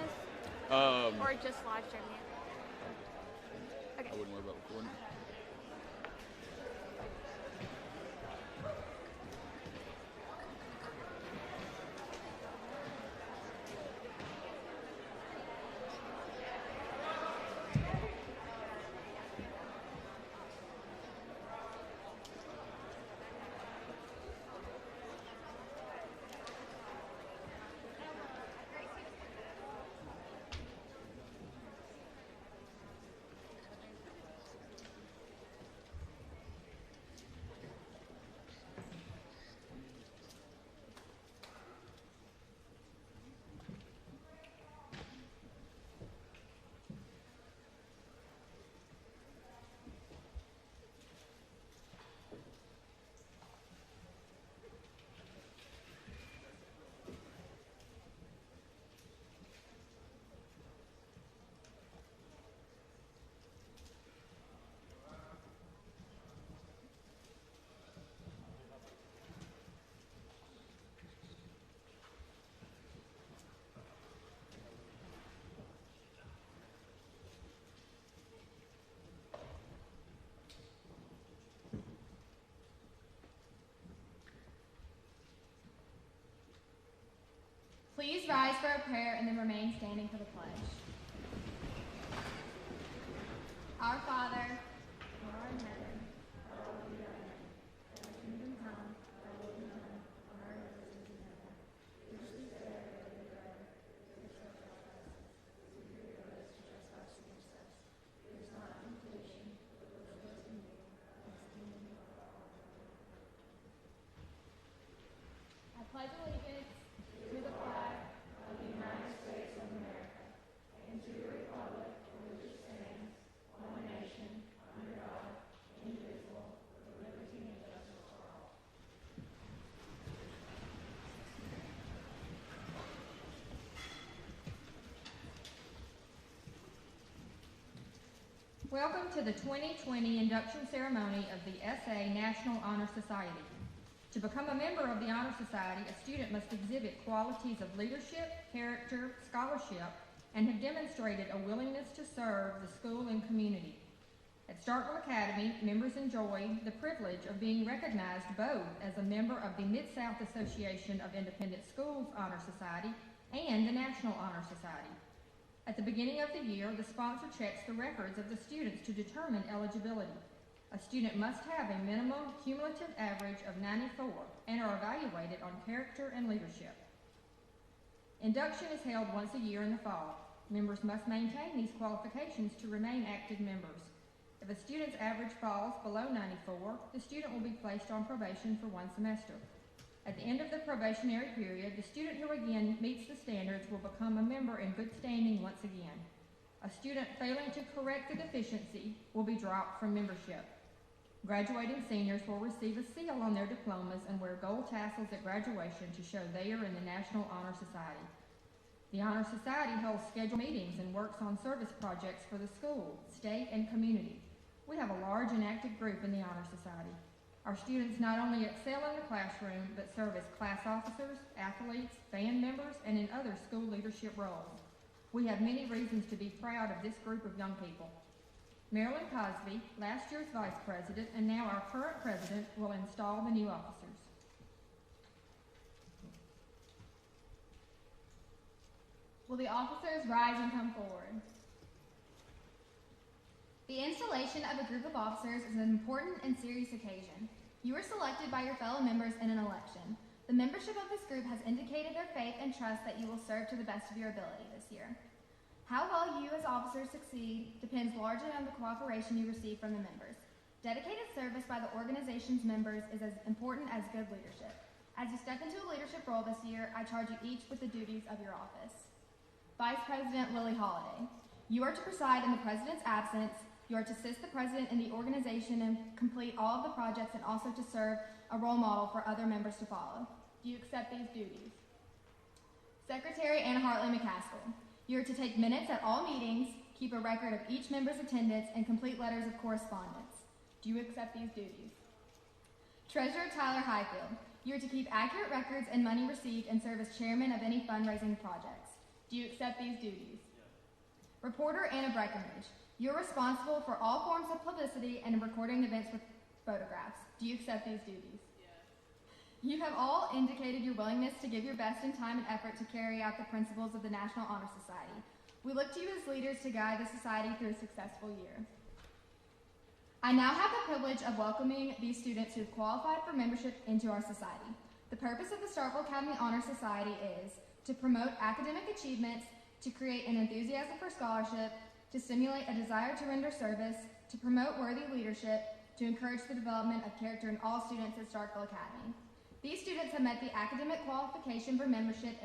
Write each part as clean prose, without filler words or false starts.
this? Or just live streaming it? Okay. I wouldn't worry about recording. Please rise for a prayer and then remain standing for the pledge. Our Father, who art in heaven, hallowed be thy name. Thy kingdom come, thy will be done, on earth as it is in heaven. Give us this day our daily bread, forgive us our trespasses, as we forgive those who trespass against us. Lead us not into temptation, but deliver us from evil. For thine is the kingdom, the power, and the glory. I pledge allegiance to the flag of the United States of America and to the republic for which it stands, one nation, under God, indivisible, with liberty and justice for all. Welcome to the 2020 induction ceremony of the SA National Honor Society. To become a member of the Honor Society, a student must exhibit qualities of leadership, character, scholarship, and have demonstrated a willingness to serve the school and community. At Starkville Academy, members enjoy the privilege of being recognized both as a member of the Mid-South Association of Independent Schools Honor Society and the National Honor Society. At the beginning of the year, the sponsor checks the records of the students to determine eligibility. A student must have a minimum cumulative average of 94 and are evaluated on character and leadership. Induction is held once a year in the fall. Members must maintain these qualifications to remain active members. If a student's average falls below 94, the student will be placed on probation for 1 semester. At the end of the probationary period, the student who again meets the standards will become a member in good standing once again. A student failing to correct the deficiency will be dropped from membership. Graduating seniors will receive a seal on their diplomas and wear gold tassels at graduation to show they are in the National Honor Society. The Honor Society holds scheduled meetings and works on service projects for the school, state, and community. We have a large and active group in the Honor Society. Our students not only excel in the classroom, but serve as class officers, athletes, band members, and in other school leadership roles. We have many reasons to be proud of this group of young people. Marilyn Cosby, last year's vice president and now our current president, will install the new officers. Will the officers rise and come forward? The installation of a group of officers is an important and serious occasion. You are selected by your fellow members in an election. The membership of this group has indicated their faith and trust that you will serve to the best of your ability this year. How well you as officers succeed depends largely on the cooperation you receive from the members. Dedicated service by the organization's members is as important as good leadership. As you step into a leadership role this year, I charge you each with the duties of your office. Vice President Lily Holiday, you are to preside in the President's absence. You are to assist the President in the organization and complete all of the projects and also to serve a role model for other members to follow. Do you accept these duties? Secretary Anna Hartley McCaskill, you are to take minutes at all meetings, keep a record of each member's attendance, and complete letters of correspondence. Do you accept these duties? Treasurer Tyler Highfield, you are to keep accurate records and money received and serve as chairman of any fundraising projects. Do you accept these duties? Reporter Anna Breckenridge, you're responsible for all forms of publicity and recording events with photographs. Do you accept these duties? You have all indicated your willingness to give your best in time and effort to carry out the principles of the National Honor Society. We look to you as leaders to guide the society through a successful year. I now have the privilege of welcoming these students who have qualified for membership into our society. The purpose of the Starkville Academy Honor Society is to promote academic achievements, to create an enthusiasm for scholarship, to stimulate a desire to render service, to promote worthy leadership, to encourage the development of character in all students at Starkville Academy. These students have met the academic qualification for membership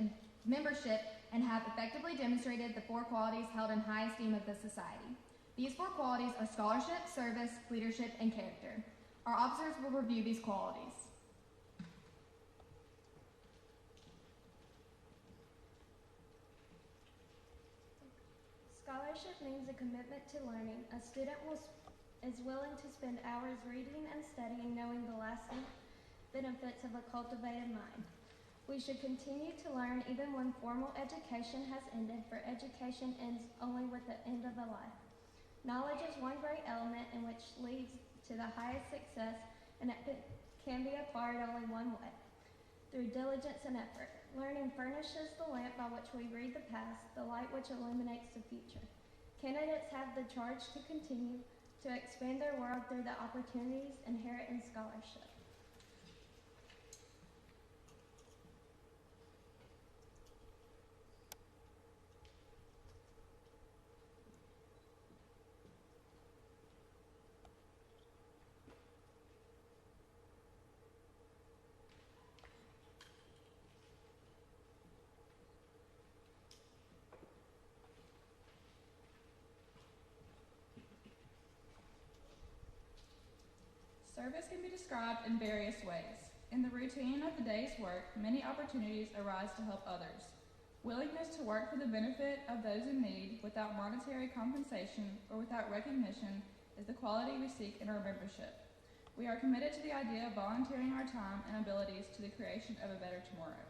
and have effectively demonstrated the 4 qualities held in high esteem of the society. These 4 qualities are scholarship, service, leadership, and character. Our officers will review these qualities. Scholarship means a commitment to learning. A student is willing to spend hours reading and studying, knowing the lasting benefits of a cultivated mind. We should continue to learn even when formal education has ended, for education ends only with the end of a life. Knowledge is one great element in which leads to the highest success, and it can be acquired only one way, through diligence and effort. Learning furnishes the lamp by which we read the past, the light which illuminates the future. Candidates have the charge to continue to expand their world through the opportunities inherent in scholarship. Service can be described in various ways. In the routine of the day's work, many opportunities arise to help others. Willingness to work for the benefit of those in need without monetary compensation or without recognition is the quality we seek in our membership. We are committed to the idea of volunteering our time and abilities to the creation of a better tomorrow.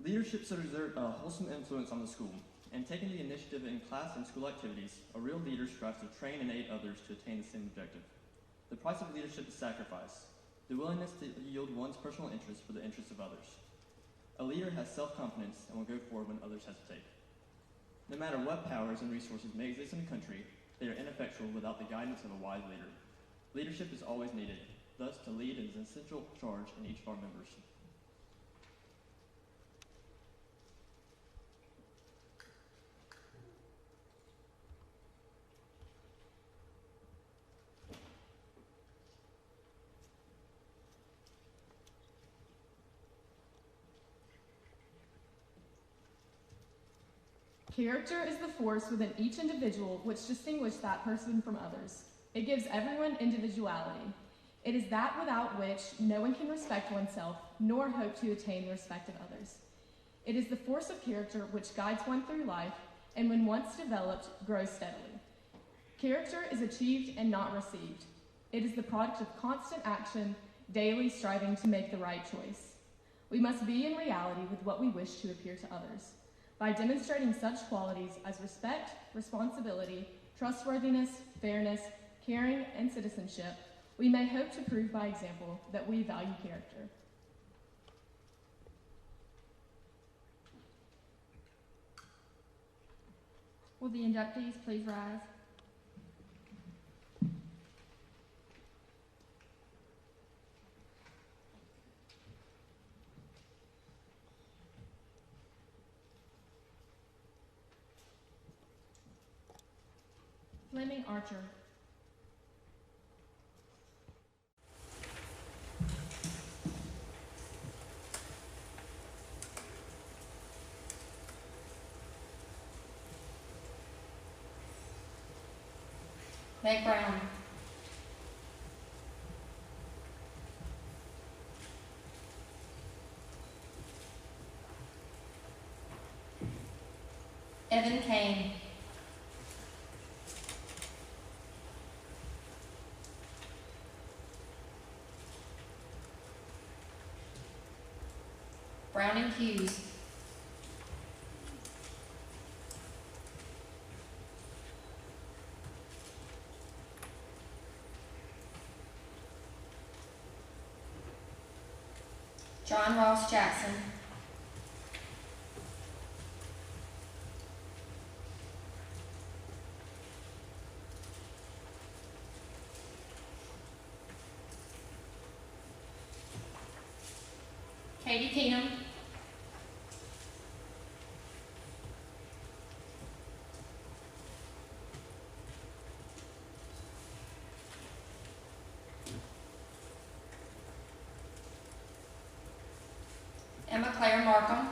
Leadership should exert a wholesome influence on the school, and taking the initiative in class and school activities, a real leader strives to train and aid others to attain the same objective. The price of leadership is sacrifice, the willingness to yield one's personal interests for the interests of others. A leader has self-confidence and will go forward when others hesitate. No matter what powers and resources may exist in a country, they are ineffectual without the guidance of a wise leader. Leadership is always needed, thus to lead is an essential charge in each of our members. Character is the force within each individual which distinguishes that person from others. It gives everyone individuality. It is that without which no one can respect oneself, nor hope to attain the respect of others. It is the force of character which guides one through life, and when once developed, grows steadily. Character is achieved and not received. It is the product of constant action, daily striving to make the right choice. We must be in reality with what we wish to appear to others. By demonstrating such qualities as respect, responsibility, trustworthiness, fairness, caring, and citizenship, we may hope to prove by example that we value character. Will the inductees please rise? Fleming Archer. Meg Brown. Evan Kane. Browning Hughes. John Ross Jackson. Katie Keenum. Emma Claire Markham.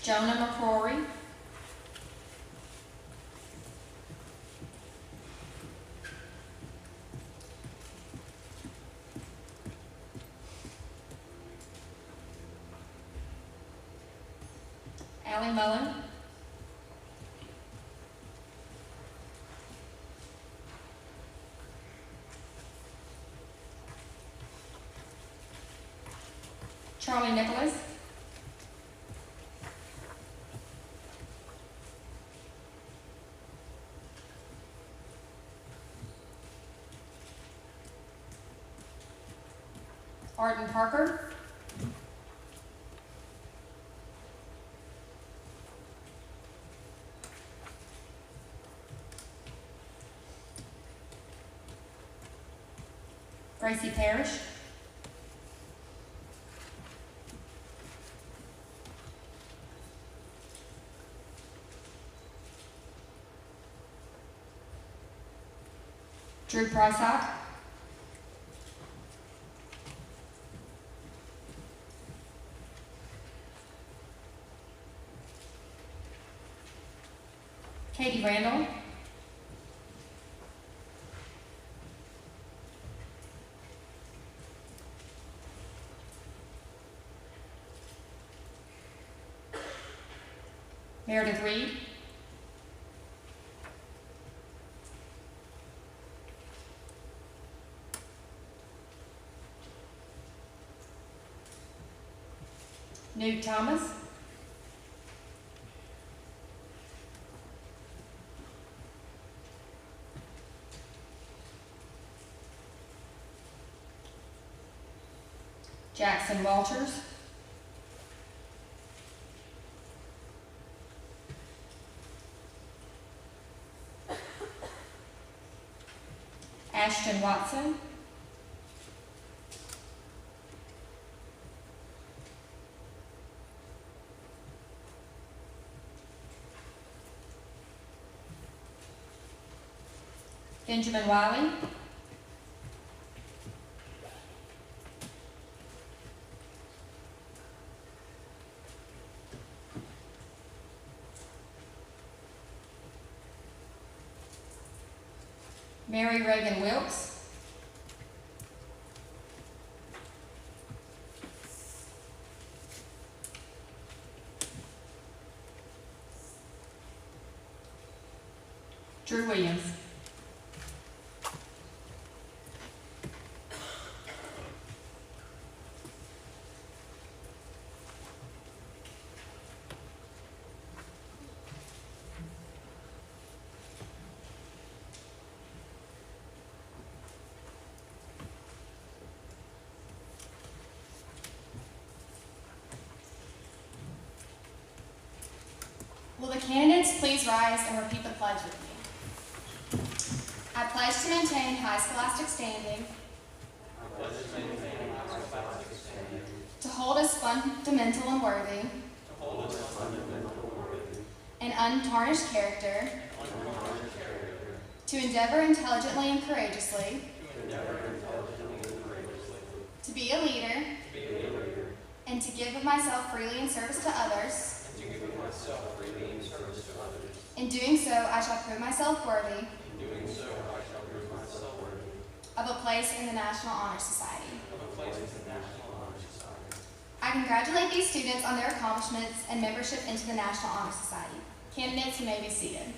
Jonah McCrory. Allie Mullen. Charlie Nicholas. Arden Parker. Gracie Parrish. Drew Prysock. Katie Randall. Meredith Reed. Newt Thomas. Jackson Walters. Ashton Watson. Benjamin Wiley. Mary Reagan Wilkes. Drew Williams. Will the candidates please rise and repeat the pledge with me? I pledge to maintain high scholastic standing, to hold as fundamental and worthy, an untarnished character, to endeavor intelligently and courageously, to be a leader, and to give of myself freely in service to others, In doing so, I shall prove myself worthy of a place in the National Honor Society. I congratulate these students on their accomplishments and membership into the National Honor Society. Candidates, you may be seated.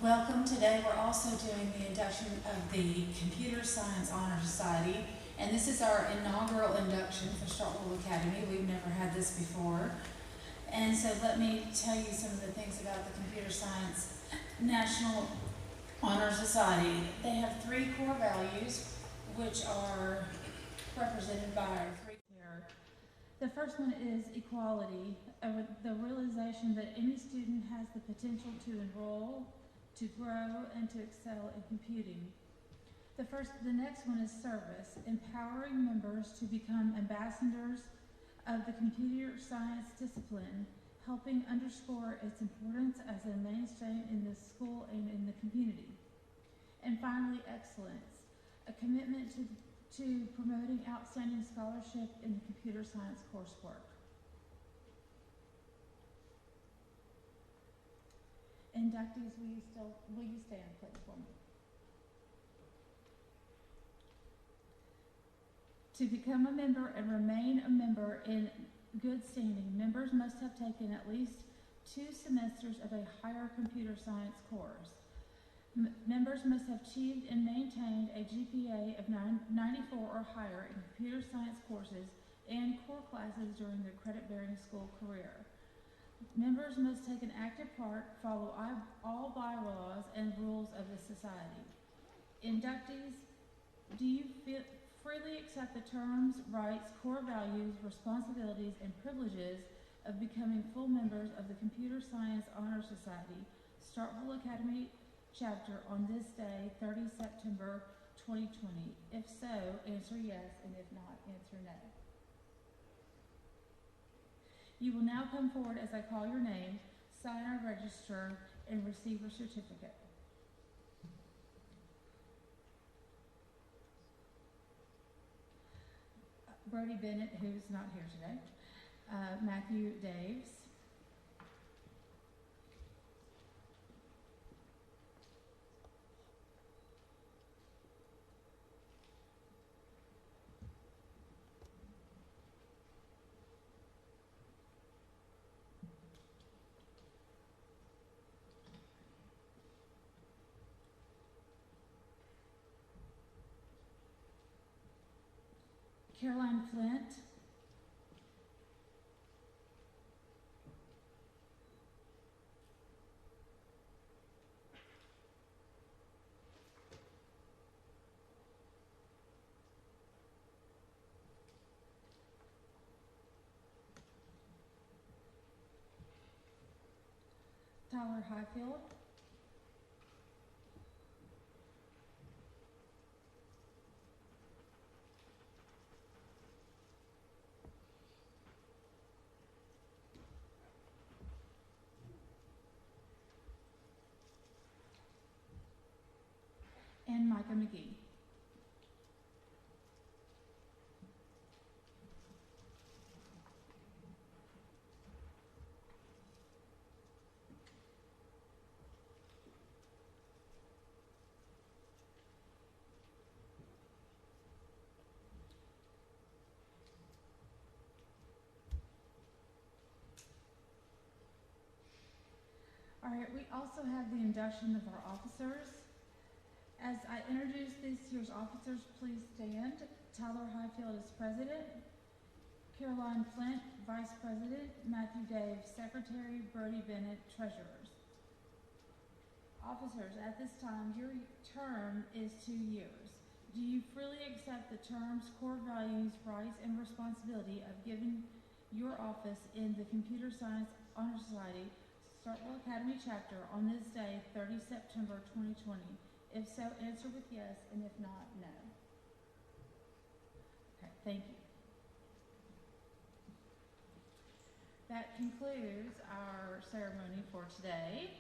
Welcome. Today we're also doing the induction of the Computer Science Honor Society, and this is our inaugural induction for Starkville Academy. We've never had this before. And so let me tell you some of the things about the Computer Science National Honor Society. They have 3 core values, which are represented by our 3 here. The first one is equality, the realization that any student has the potential to enroll, to grow, and to excel in computing. The next one is service, empowering members to become ambassadors of the computer science discipline, helping underscore its importance as a mainstay in the school and in the community. And finally, excellence, a commitment to promoting outstanding scholarship in the computer science coursework. Inductees, will you stand, please, for me? To become a member and remain a member in good standing, members must have taken at least 2 semesters of a higher computer science course. Members must have achieved and maintained a GPA of 94 or higher in computer science courses and core classes during their credit-bearing school career. Members must take an active part, follow all bylaws and rules of the society. Inductees, do you freely accept the terms, rights, core values, responsibilities, and privileges of becoming full members of the Computer Science Honor Society, Starkville Academy chapter on this day, 30 September 2020? If so, answer yes, and if not, answer no. You will now come forward as I call your name, sign or register, and receive your certificate. Brody Bennett, who's not here today, Matthew Daves, Caroline Flint, Tyler Highfield, and Micah McGee. All right, we also have the induction of our officers. As I introduce this year's officers, please stand. Tyler Highfield is president, Caroline Flint, vice president, Matthew Daves, secretary, Brody Bennett, treasurers. Officers, at this time, your term is 2 years. Do you freely accept the terms, core values, rights, and responsibility of giving your office in the Computer Science Honor Society, Starkville Academy chapter on this day, 30 September 2020? If so, answer with yes, and if not, no. Okay, thank you. That concludes our ceremony for today.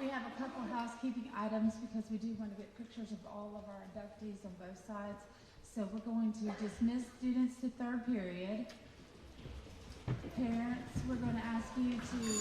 We have a couple housekeeping items because we do want to get pictures of all of our inductees on both sides. So we're going to dismiss students to third period. Parents, we're going to ask you to